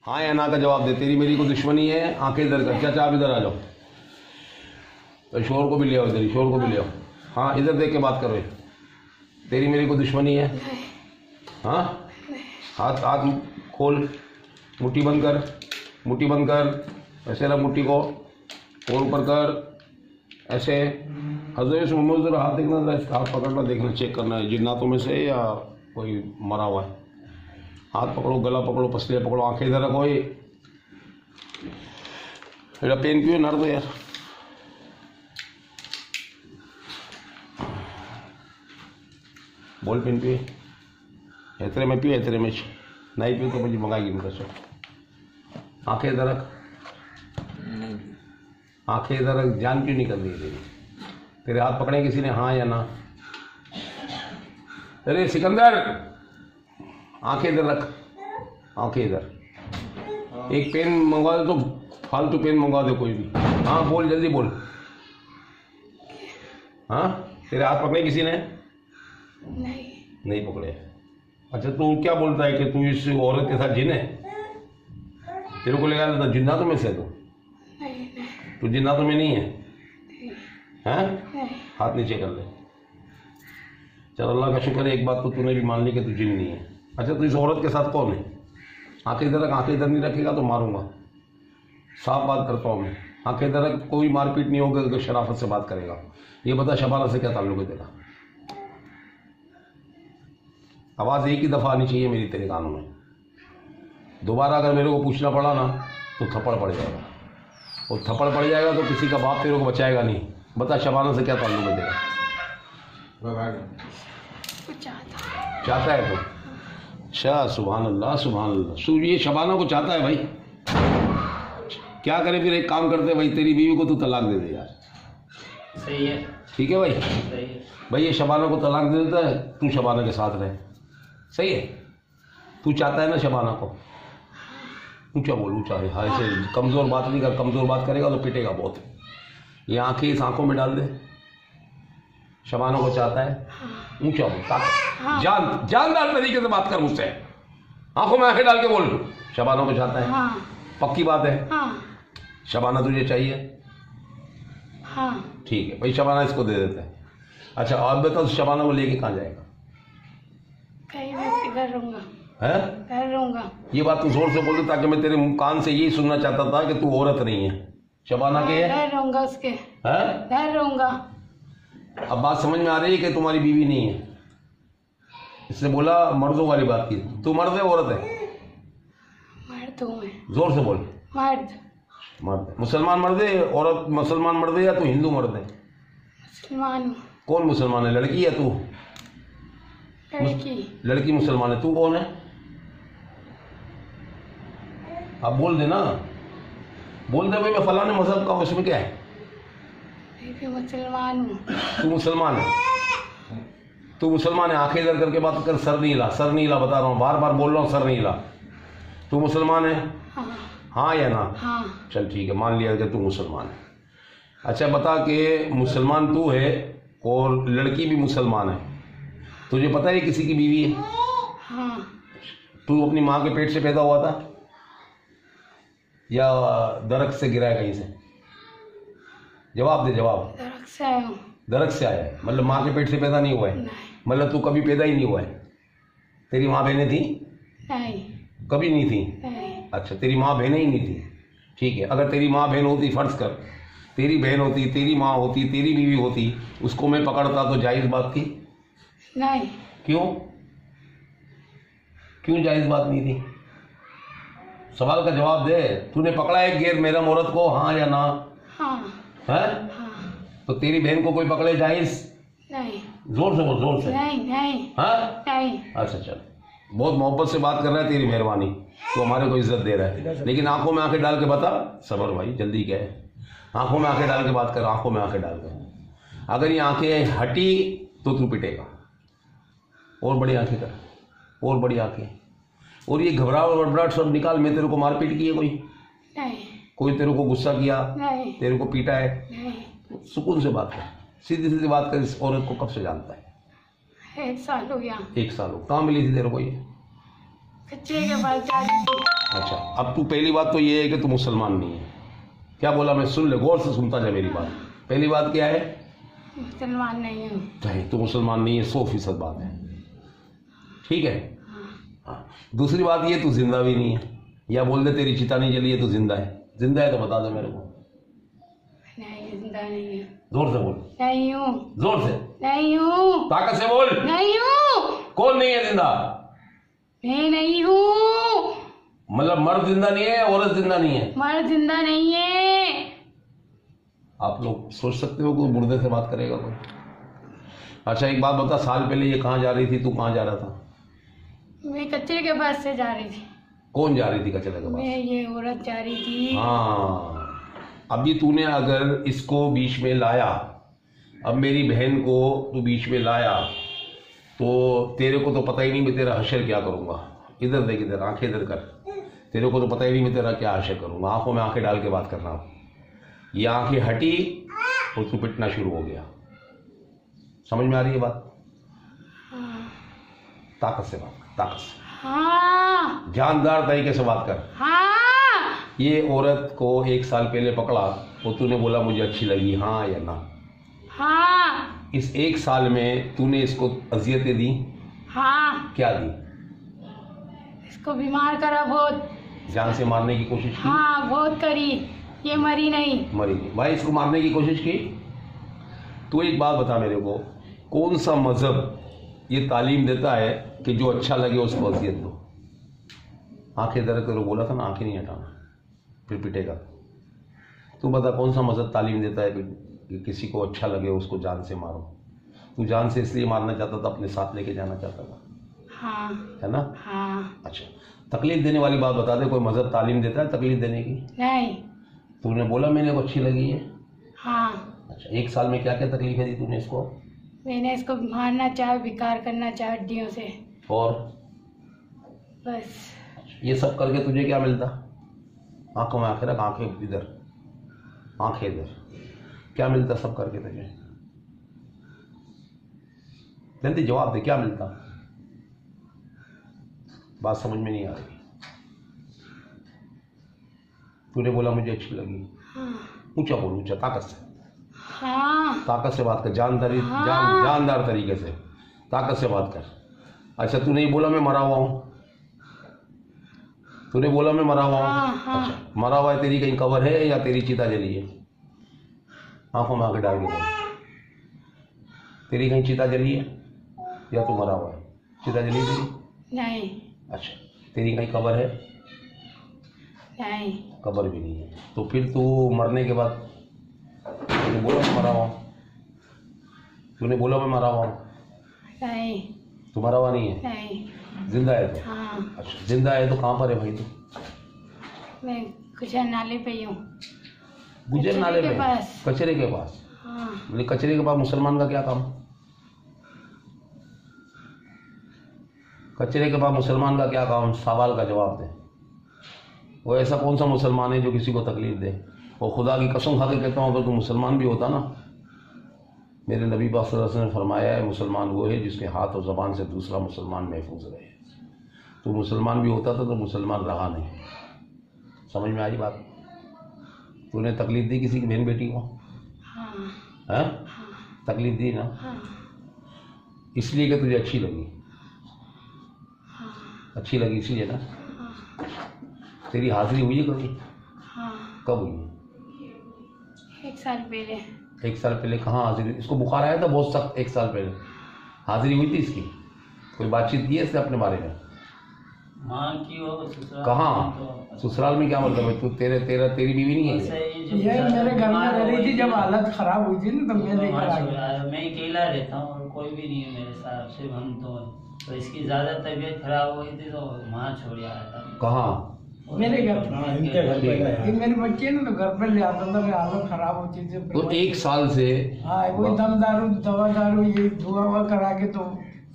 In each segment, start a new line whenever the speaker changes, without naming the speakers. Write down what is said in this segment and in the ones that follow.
हाँ या ना का जवाब दे। तेरी मेरी को दुश्मनी है, आंखें इधर कर। चाचा आप इधर आ जाओ, तो शोर को भी ले आओ इधर, शोर को भी ले आओ। हाँ इधर देख के बात करो। तेरी मेरी को दुश्मनी है? हाँ, हाथ हाथ खोल, मुट्ठी बंद कर, मुट्ठी बंद कर, ऐसे रख मुट्ठी को, और ऊपर कर ऐसे। हजरत मोहम्मद जरा हाथ देखना, जरा हाथ पकड़ना, देखना, चेक करना है जिन्नातों में से या कोई मरा हुआ है। हाथ पकड़ो, गला पकड़ो, पसलियाँ पकड़ो, आंखें इधर रखो। ये पेन पियो नर दो यार। बोल पेन पिए, एतरे में पियो, एतरे में नहीं पियो तो मुझे मंगाएगी मेरे से। आंखें इधर रख, आंखें इधर रख। जान क्यों निकल रही है तेरी? तेरे हाथ पकड़े किसी ने, हाँ या ना? अरे सिकंदर, आंखें इधर रख, आंखें इधर। एक पेन मंगवा दे, तो फालतू पेन मंगवा दे कोई भी। हाँ बोल, जल्दी बोल। हाँ तेरे हाथ पकड़े किसी ने? नहीं पकड़े। अच्छा तू क्या बोलता है कि तू इस औरत के साथ जिन है? तेरे को लगा था जिन्नातों में से? तू जिन्नातों में नहीं है? हैं? हाथ नीचे कर ले। चल अल्लाह का शुक्र है, एक बात तो तूने भी मान ली कि तू जिन नहीं है। अच्छा तो इस औरत के साथ कौन है? आंखें इधर रख, आंखें इधर नहीं रखेगा तो मारूंगा। साफ बात करता हूँ मैं, आंखें इधर रख। कोई मारपीट नहीं होगा अगर शराफत से बात करेगा। ये बता शबाना से क्या ताल्लुक है तेरा? आवाज़ एक ही दफ़ा आनी चाहिए मेरी तेरे कानों में। दोबारा अगर मेरे को पूछना पड़ा ना तो थप्पड़ पड़ जाएगा, और थप्पड़ पड़ जाएगा तो किसी का बाप तेरे को बचाएगा नहीं। बता शबाना से क्या ताल्लुक है तेरा? चाहता है तो शाह, सुभान अल्लाह सुभान अल्लाह। ये शबाना को चाहता है भाई। क्या करे फिर? एक काम करते भाई, तेरी बीवी को तू तलाक दे दे यार।
सही है,
ठीक है भाई?
सही है
भाई ये शबाना को तलाक दे देता है, तू शबाना के साथ रहे। सही है? तू चाहता है ना शबाना को? ऊंचा बोल, ऊंचा है। हाँ ऐसे कमज़ोर बात नहीं कर, कमज़ोर बात करेगा तो पिटेगा बहुत। ये आंखें इस आंखों में डाल दे। शबाना को चाहता है, ऊंचा बोल, ताकत, जान जानदार तरीके से बात कर मुझसे। आंखों में आंखें डाल के बोल, शबाना को चाहता है। पक्की बात है? शबाना तुझे चाहिए? ठीक है भाई, शबाना इसको दे देता है। अच्छा और बताओ, शबाना को लेके कहाँ जाएगा?
घर रहूंगा,
है?
घर रहूंगा।
ये बात तू जोर से बोल दे ताकि मैं तेरे कान से यही सुनना चाहता था कि तू औरत नहीं है, शबाना के है।
घर रहूंगा उसके,
हैं?
घर रहूंगा।
अब बात समझ में आ रही है कि तुम्हारी बीवी नहीं है? इसने बोला मर्दों वाली बात की। तू मर्द है औरत है?
मर्द हूँ मैं।
जोर से बोल।
मर्द।
मर्द। मुसलमान मर्द है? औरत मुसलमान मर्द है या तू हिंदू मर्द है?
मुसलमान हूँ।
कौन मुसलमान है, लड़की या तू?
लड़की।
लड़की मुसलमान है। तू कौन है? अब बोल दे ना, बोल दे भाई मैं फलाने मजहब का हूं। उसमें क्या है?
मैं भी मुसलमान हूँ।
तू मुसलमान है? तू मुसलमान है? आंखें इधर करके बात कर, सर नहीं हिला, सर नहीं हिला, बता रहा हूँ, बार बार बोल रहा हूँ, सर नहीं हिला। तू मुसलमान है? हाँ या ना?
हाँ।
चल ठीक है, मान लिया कि तू मुसलमान है। अच्छा बता कि मुसलमान तू है और लड़की भी मुसलमान है, तुझे पता है किसी की बीवी है?
हाँ।
तू अपनी माँ के पेट से पैदा हुआ था या दरख्त से गिरा है कहीं से? जवाब दे, जवाब।
दरख्त से आया हूँ।
दरख्त से आया है मतलब माँ के पेट से पैदा नहीं हुआ है?
नहीं।
मतलब तू कभी पैदा ही नहीं हुआ है? तेरी माँ बहनें थी?
नहीं।
कभी नहीं थी?
नहीं।
अच्छा तेरी माँ बहनें ही नहीं थी। ठीक है, अगर तेरी माँ बहन होती, फर्ज कर तेरी बहन होती, तेरी माँ होती, तेरी बीवी होती, उसको मैं पकड़ता तो जायज़ बात थी?
नहीं।
क्यों? क्यों जायज़ बात नहीं थी? सवाल का जवाब दे। तूने पकड़ा एक गैर महरम औरत को, हाँ या ना?
हाँ।
है?
हाँ।
तो तेरी बहन को कोई पकड़े जायज़?
नहीं।
जोर से बोल, जोर से।
नहीं। नहीं।
हाँ?
नहीं।
अच्छा चल, बहुत मोहब्बत से बात कर रहा है, तेरी मेहरबानी, तो हमारे को इज्जत दे रहा है। लेकिन आंखों में आंखें डाल के बता। सबर भाई, जल्दी क्या है? आंखों में आंखें डाल के बात कर, आंखों में आंखें डाल कर। अगर ये आंखें हटी तो तू पिटेगा। और बड़ी आंखें कर, और बड़ी आंखें। और ये घबराहट वबराहट सब निकाल। मैं तेरे को मारपीट की है कोई?
नहीं।
कोई तेरे को गुस्सा किया?
नहीं।
तेरे को पीटा है?
नहीं।
सुकून से बात कर, सीधी सीधी बात कर। इस औरत को कब से जानता है?
1 साल हो गया।
1 साल हो। कहाँ मिली थी तेरे को ये?
कचरे के पास जा रही थी।
अच्छा, अब तू पहली बात तो ये है कि तू मुसलमान नहीं है। क्या बोला मैं सुन ले, गौर से सुनता जा मेरी बात। पहली बात क्या है?
मुसलमान नहीं हूँ।
नहीं, तू मुसलमान नहीं है, 100% बात है, ठीक है। हाँ। दूसरी बात ये, तू जिंदा भी नहीं है। या बोल दे तेरी चिता नहीं जली है, तू जिंदा है। जिंदा है तो बता दे मेरे को।
नहीं, जिंदा नहीं है।
जोर से बोल।
नहीं हूँ।
जोर से।
नहीं हूँ।
ताकत से बोल।
नहीं हूँ।
कौन नहीं है जिंदा?
मैं नहीं हूँ।
मतलब मर्द जिंदा नहीं है, औरत जिंदा नहीं है?
मर्द जिंदा नहीं है।
आप लोग सोच सकते हो कोई मुर्दे से बात करेगा कोई? अच्छा एक बात बता, साल पहले ये कहाँ जा रही थी, तू कहाँ जा रहा था?
मैं कचरे के पास से जा रही थी।
कौन जा रही थी कचरे के पास?
मैं, ये औरत जा रही थी।
हाँ, अभी तूने अगर इसको बीच में लाया, अब मेरी बहन को तू बीच में लाया, तो तेरे को तो पता ही नहीं मैं तेरा हशर क्या करूँगा। इधर देख, इधर आंखें इधर कर। तेरे को तो पता ही नहीं मैं तेरा क्या हशर करूँगा। आंखों में आंखें डाल के बात कर रहा हूँ। ये आंखें हटी और तू पिटना शुरू हो गया। समझ में आ रही है बात?
हाँ।
ताकत से बात कर, ताकत से,
हाँ।
जानदार तरीके से बात कर।
हाँ।
ये औरत को 1 साल पहले पकड़ा तो तूने बोला मुझे अच्छी लगी, हाँ या ना?
हाँ।
इस 1 साल में तूने इसको अजियतें दी?
हाँ।
क्या दी?
इसको बीमार करा बहुत।
जान से मारने की कोशिश की?
हाँ, बहुत करी। ये मरी नहीं।
मरी नहीं। भाई इसको मारने की कोशिश की? तू एक बात बता मेरे को, कौन सा मजहब ये तालीम देता है कि जो अच्छा लगे उसको अजियत दो? आंखें दर्द करो बोला था ना, आंखें नहीं हटाना, फिर पिटेगा। तू बता कौन सा मजहब तालीम देता है कि किसी को अच्छा लगे उसको जान से मारो? तू जान से इसलिए मारना चाहता था, अपने साथ लेके जाना चाहता था,
हाँ।
है ना?
हाँ।
अच्छा, तकलीफ देने वाली बात बता दे, कोई मजहब तालीम देता है तकलीफ देने की?
नहीं।
तूने बोला मैंने को अच्छी लगी है।
हाँ।
अच्छा, 1 साल में क्या क्या तकलीफें दी तूने इसको?
मैंने इसको मारना चाहा, विकार करना चाहा हड्डियों से,
और
बस।
ये सब करके तुझे क्या मिलता? आंखों में आंखें रख, आंखें इधर, आंखें इधर। क्या मिलता सब करके तुझे? जल्दी जवाब दे, क्या मिलता? बात समझ में नहीं आ रही। तूने बोला मुझे अच्छी लगी।
हाँ।
ऊंचा बोल, ऊंचा, ताकत से।
हाँ।
ताकत से बात कर,
हाँ।
जानदार तरीके से ताकत से बात कर। अच्छा, तू नहीं बोला मैं मरा हुआ हूँ? तूने बोला मैं मरा हुआ हूँ?
हाँ। हाँ।
अच्छा, मरा हुआ है, तेरी कहीं कबर है या तेरी चिता जली है? आंखों में आंखें डाल के बोल। तेरी कहीं चिता जली है या तू मरा हुआ है? चिता जली तेरी?
नहीं।
अच्छा, तेरी कहीं कबर है?
नहीं।
कबर भी नहीं है। तो फिर तू मरने के बाद तूने बोला मैं मरा हुआ हूँ? तूने बोला मैं मरा हुआ हूँ?
नहीं।
तू मरा हुआ नहीं है?
नहीं।
जिंदा है तो?
हाँ।
अच्छा, जिंदा है तो कहाँ पर है भाई तू?
मैं गुजर नाले पे ही हूँ।
गुजर नाले
के
पे?
पास।
कचरे के पास?
हाँ।
मतलब कचरे के पास मुसलमान का क्या काम? कचरे के पास मुसलमान का क्या काम? सवाल का जवाब दे। वो ऐसा कौन सा मुसलमान है जो किसी को तकलीफ दे? और खुदा की कसम खा के कहता हूँ, अगर तू मुसलमान भी होता ना, मेरे नबी पाक सल्लल्लाहु अलैहि वसल्लम ने फरमाया है मुसलमान वो है जिसके हाथ और ज़बान से दूसरा मुसलमान महफूज रहे। तो मुसलमान भी होता था तो मुसलमान रहा नहीं। समझ में आई बात? तूने तकलीफ दी किसी की बहन बेटी को?
हाँ।
हैं?
हाँ।
तकलीफ दी ना?
हाँ।
इसलिए कि तुझे अच्छी लगी?
हाँ।
अच्छी लगी इसलिए ना?
हाँ।
तेरी हाजिरी हुई है कभी?
हाँ।
कब हुई?
1 साल पहले।
1 साल पहले कहाँ हाजिरी? इसको बुखार आया था बहुत सख्त 1 साल पहले, हाजिरी हुई थी इसकी? कोई बातचीत की है इससे अपने बारे में?
माँ की हो ससुराल?
कहाँ ससुराल में? क्या मतलब है? तू तेरी बीवी नहीं है?
ये मेरे घर में रह रही थी जब हालत खराब हुई थी ना, तो मैं लेकर आ गया।
मैं अकेला रहता हूँ और कोई भी नहीं है मेरे साथ, सिर्फ हम दो। तो इसकी ज्यादा तबीयत खराब हो गई थी तो वहाँ छोड़ आया था।
कहाँ?
मेरे घर पे।
इनके घर पे।
ये मेरी बच्ची है ना, तो घर पे ले आता था, मेरी हालत खराब होती थी।
तो 1 साल से?
हाँ, वही दम दारू दवा दारू ये दुआ हुआ करा के। तो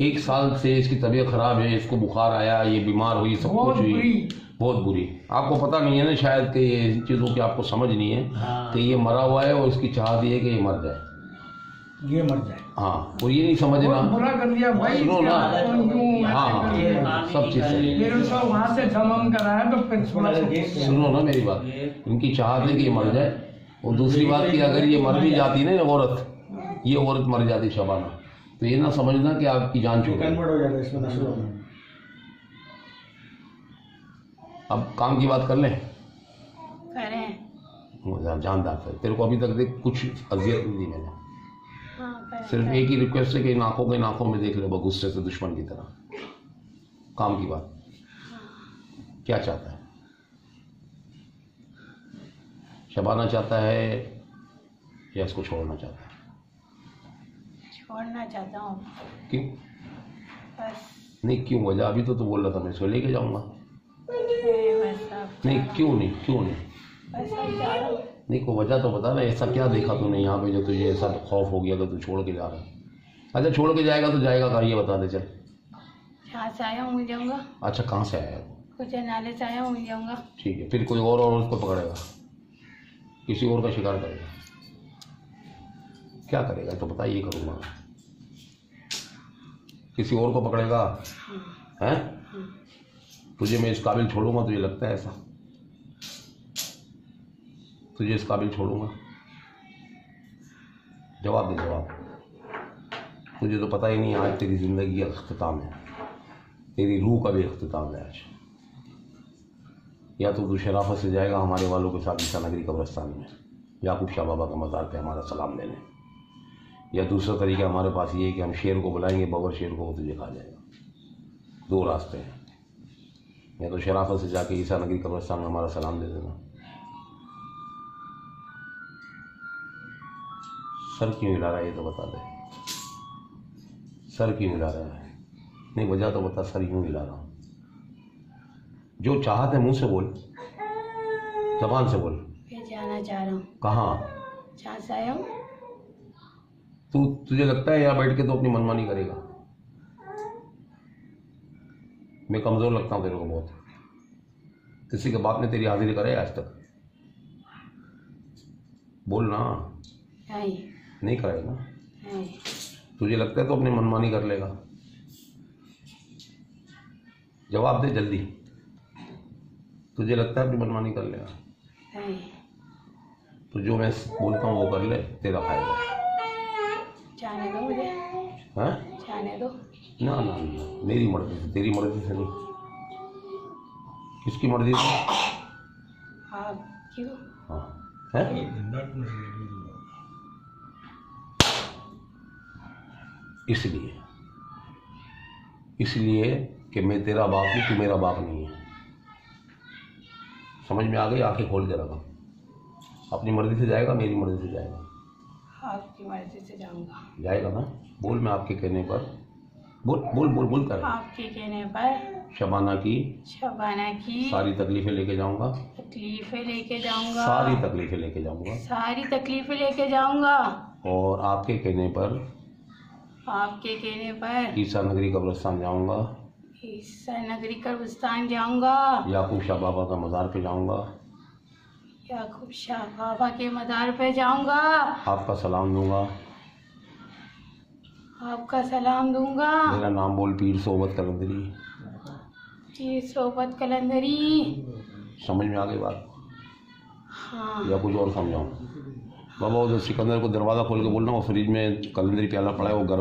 1 साल से इसकी तबीयत खराब है, इसको बुखार आया, ये बीमार हुई, सब कुछ हुई, बहुत बुरी। आपको पता नहीं है ना शायद कि ये चीज़ों की आपको समझ नहीं है।
हाँ।
कि ये मरा हुआ है और इसकी चाहत ये है कि ये मर जाए।
ये मर जाए।
हाँ, और ये नहीं समझना।
बहुत बुरा कर दिया भाई।
सुनो ना।
क्यों
हाँ, सब चीज़ सही।
फिर उसको वहाँ से जमम कराया तो फिर
सुनो ना मेरी बात, इनकी चाहत है कि ये मर जाए। और दूसरी बात कि अगर ये मर भी जाती ना औरत, ये औरत मर जाती शबाना, तो ये ना समझना कि आपकी जान छूट गई। अब काम की बात कर लें।
करें।
जानदार था तेरे को, अभी तक देख कुछ अजियत नहीं दी मैंने।
हाँ, करें।
सिर्फ एक ही रिक्वेस्ट है कि नाकों के नाकों में देख ले, गुस्से से दुश्मन की तरह। काम की बात, क्या चाहता है शबाना? चाहता है या इसको छोड़ना चाहता है?
छोड़ना चाहता हूँ।
क्यों?
बस
नहीं क्यों वजह? अभी तो तू बोल रहा था मैं इसको लेके जाऊंगा।
बस अब
नहीं क्यों नहीं, क्यों नहीं?
बस अब जा रहा हूँ।
नहीं को वजह तो बता ना, ऐसा क्या देखा तूने यहाँ पे जो तुझे ऐसा खौफ हो गया कि तू छोड़ के जा रहा है? अच्छा छोड़ के जाएगा तो जाएगा कहाँ, ये बता दे चल।
जहाँ से आया हूँ जाऊँगा।
अच्छा कहाँ से आया है?
कुछ नाले से आया हूँ जाऊँगा।
ठीक है, फिर कोई और उसको पकड़ेगा, किसी और का शिकार करेगा, क्या करेगा तो बता। ये करूँगा, किसी और को पकड़ेगा हैं? तुझे मैं इस काबिल छोड़ूंगा तुझे लगता है ऐसा? तुझे इस काबिल छोड़ूंगा? जवाब दे जवाब। तुझे तो पता ही नहीं आज तेरी ज़िंदगी का अख्तिताम है, तेरी रूह का भी अख्तिताम है आज। या तो तू शराफत से जाएगा हमारे वालों के साथ ईसा नगरी कब्रिस्तान में याकूब शाह बाबा के मज़ार पे हमारा सलाम देने, या दूसरा तरीका हमारे पास ये है कि हम शेर को बुलाएंगे, बबर शेर को, वो तुझे खा जाएगा। दो रास्ते हैं, या तो शराफत से जाके ईसा नगरी कब्रिस्तान में हमारा सलाम दे देना। सर क्यों हिला रहा है ये तो बता दे। सर क्यों हिला रहा है? नहीं वजह तो बता, सर क्यों हिला रहा हूँ? जो चाहत है मुंह से बोल, जबान से बोल।
मैं जाना चाह रहा हूँ।
कहाँ?
जहाँ से आया हूँ।
तुझे लगता है यहाँ बैठ के तो अपनी मनमानी करेगा? मैं कमजोर लगता हूँ तेरे को बहुत? किसी के बाप ने तेरी हाजिरी करे आज तक? बोल ना। नहीं करेगा ना?
नहीं।
तुझे लगता है तो अपनी मनमानी कर लेगा? जवाब दे जल्दी। तुझे लगता है अपनी मनमानी कर लेगा?
नहीं।
तो जो मैं बोलता हूँ वो कर ले, तेरा फायदा।
जाने दो मुझे।
हाँ?
जाने दो।
ना ना ना, मेरी मर्जी से, तेरी मर्जी से नहीं। किसकी मर्जी से?
आप क्यों?
हाँ है? इसलिए कि मैं तेरा बाप हूँ, तू मेरा बाप नहीं है। समझ में आ गई? आंखें खोल के रखा। अपनी मर्जी से जाएगा, मेरी मर्जी से जाएगा?
आपकी मर्जी से जाऊंगा।
जाएगा ना? बोल। मैं आपके कहने पर बोल बोल बोल बोल कर।
आपके कहने पर
शबाना की
सारी
तकलीफें लेके जाऊंगा।
तकलीफें लेके जाऊंगा।
सारी तकलीफें लेके जाऊंगा।
सारी तकलीफें लेके जाऊंगा।
और आपके कहने पर ईसा नगरी कब्रिस्तान जाऊंगा।
ईसा नगरी कब्रिस्तान जाऊंगा।
याकूब शाह बाबा का मज़ार पे जाऊंगा।
याकूब शाह बाबा के मज़ार पे जाऊंगा।
आपका सलाम दूंगा।
आपका सलाम दूंगा।
मेरा नाम बोल, पीर सोबत कलंदरी।
पीर सोबत कलंदरी।
समझ में आ गई बात?
हाँ।
या कुछ और समझाऊं? बाबा उधर सिकंदर को दरवाज़ा खोल के बोलना, वो फ्रिज में कलंदरी प्याला पड़ा है, वो गर्म